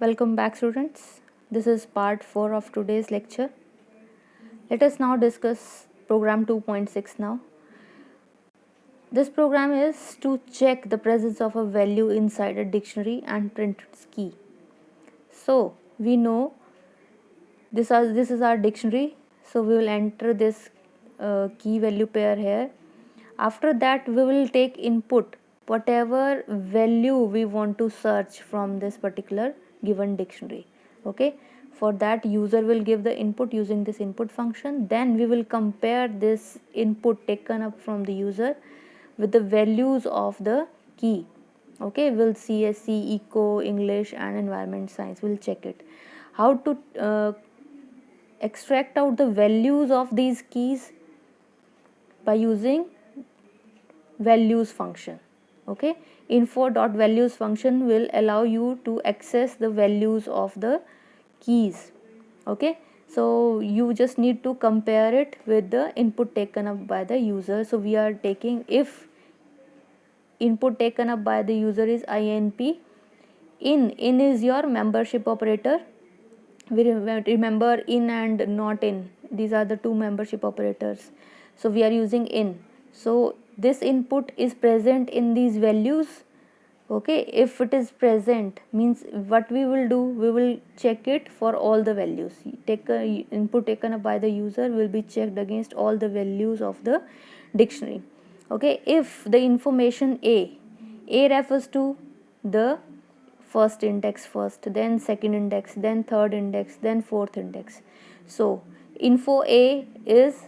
Welcome back, students. This is part 4 of today's lecture. Let us now discuss program 2.6 now. This program is to check the presence of a value inside a dictionary and print its key. So, we know this is our dictionary. So, we will enter this key value pair here. After that, we will take input whatever value we want to search from this particular given dictionary. Okay, for that user will give the input using this input function. Then we will compare this input taken up from the user with the values of the key. Okay, we'll CSC, eco, English and environment science. We'll check it. How to extract out the values of these keys? By using values function. Okay, info.values function will allow you to access the values of the keys. Okay, so you just need to compare it with the input taken up by the user. So we are taking, if input taken up by the user is INP, in is your membership operator. We remember in and not in, these are the two membership operators. So we are using in. So this input is present in these values. Okay, if it is present, means what we will do, we will check it for all the values. Input taken up by the user will be checked against all the values of the dictionary. Okay, if the information a refers to the first index first, then second index, then third index, then fourth index. So info a is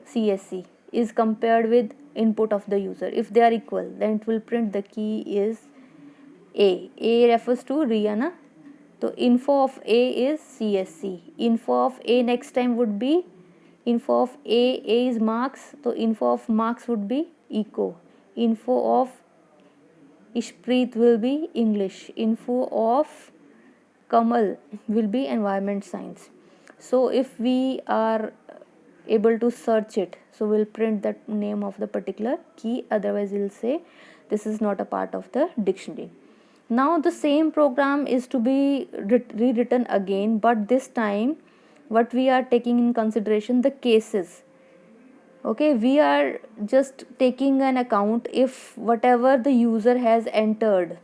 CSC, is compared with input of the user. If they are equal, then it will print the key is a refers to Rihanna. So info of a is CSC. Info of a next time would be info of a is marks. So info of marks would be eco. Info of Ishpreet will be English. Info of Kamal will be environment science. So if we are able to search it, so we'll print that name of the particular key, otherwise we'll say this is not a part of the dictionary. Now the same program is to be rewritten again, but this time what we are taking in consideration, the cases. Okay, we are just taking an account if whatever the user has entered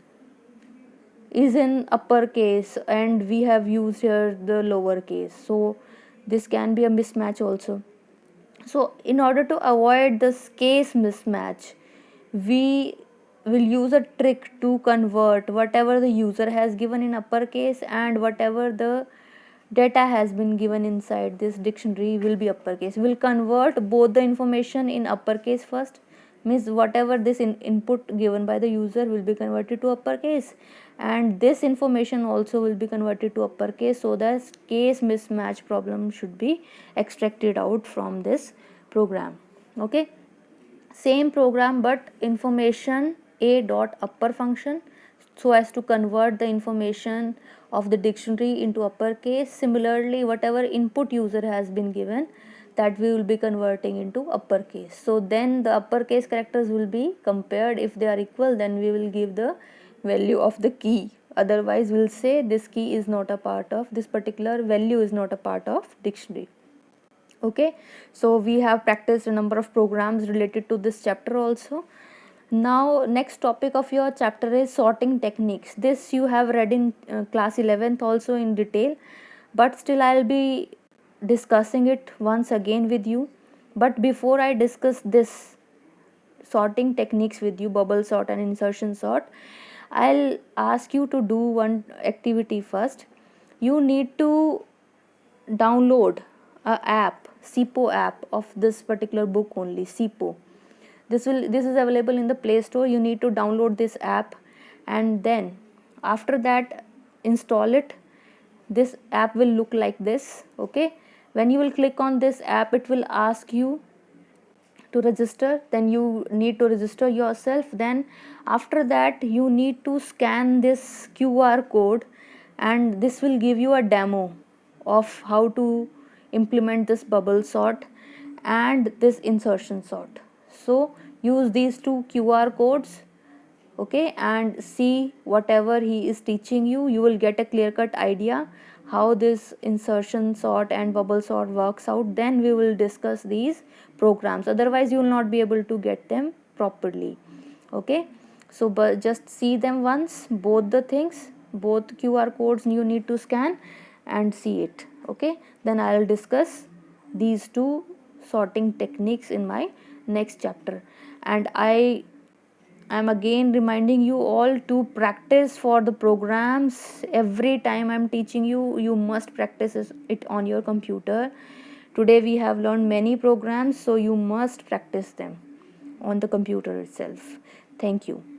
is in uppercase and we have used here the lowercase, so this can be a mismatch also. So in order to avoid this case mismatch, we will use a trick to convert whatever the user has given in uppercase and whatever the data has been given inside this dictionary will be uppercase. We'll convert both the information in uppercase first, means whatever this input given by the user will be converted to uppercase, and this information also will be converted to uppercase, so that case mismatch problem should be extracted out from this program. Okay, same program but information a dot upper function, so as to convert the information of the dictionary into uppercase. Similarly, whatever input user has been given, that we will be converting into uppercase. So then the uppercase characters will be compared. If they are equal, then we will give the value of the key. Otherwise, we'll say this key is not a part of, this particular value is not a part of dictionary. Okay, so we have practiced a number of programs related to this chapter also. Now next topic of your chapter is sorting techniques. This you have read in class 11th also in detail, but still I'll be discussing it once again with you. But before I discuss this sorting techniques with you, bubble sort and insertion sort, I'll ask you to do one activity first. You need to download a app, SIPO app of this particular book only, SIPO. This is available in the Play Store. You need to download this app, and then after that install it. This app will look like this. Okay, when you will click on this app, it will ask you to register. Then you need to register yourself. Then after that you need to scan this QR code, and this will give you a demo of how to implement this bubble sort and this insertion sort. So use these two QR codes okay, and see whatever he is teaching you. You will get a clear cut idea how this insertion sort and bubble sort works out. Then we will discuss these programs, otherwise you will not be able to get them properly. Okay, so but just see them once, both the things, both QR codes you need to scan and see it. Okay, then I will discuss these two sorting techniques in my next chapter. And I am again reminding you all to practice for the programs. Every time I'm teaching you, you must practice it on your computer. Today we have learned many programs, so you must practice them on the computer itself. Thank you.